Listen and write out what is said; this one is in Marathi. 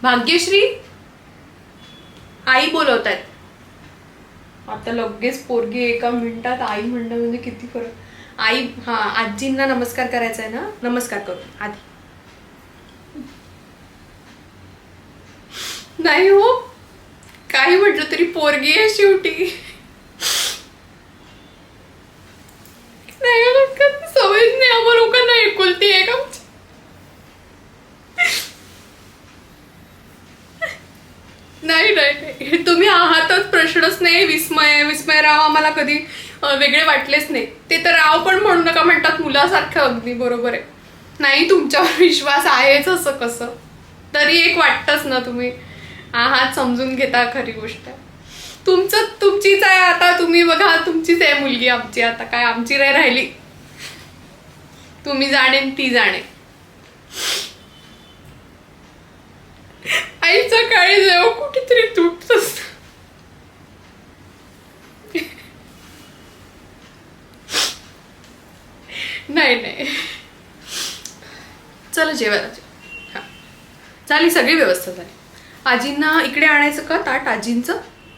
भाग्यश्री, आई बोलवतायत. आता लगेच पोरगी एका मिनिटात आई म्हणणं म्हणजे किती फरक. आई, हा, आजींना नमस्कार करायचा आहे ना, नमस्कार करू आधी. नाही हो, काही म्हटलं तरी पोरगी आहे शेवटी. नाही सवय नाही आम्हा लोकांना, एकुलती आहे का. नाही नाही, तुम्ही आहातच, प्रश्नच नाही. विस्मयराव आम्हाला कधी वेगळे वाटलेच नाही. ते तर राव पण म्हणू नका म्हणतात मुलासारखं. अगदी बरोबर आहे. नाही, तुमच्यावर विश्वास आहेच. असं कसं तरी एक वाटतच ना, तुम्ही आहात, समजून घेता. खरी गोष्ट आहे. तुमचीच आहे आता. तुम्ही बघा, तुमचीच आहे मुलगी. आमची आता काय, आमची नाही राहिली. तुम्ही जाणे ती जाणे. आईचा काळी जेव्हा कुठेतरी तुटत असत. नाही नाही, चला जेवायला. हा, झाली सगळी व्यवस्था झाली. आजींना इकडे आणायचं का ताट, आजींचं.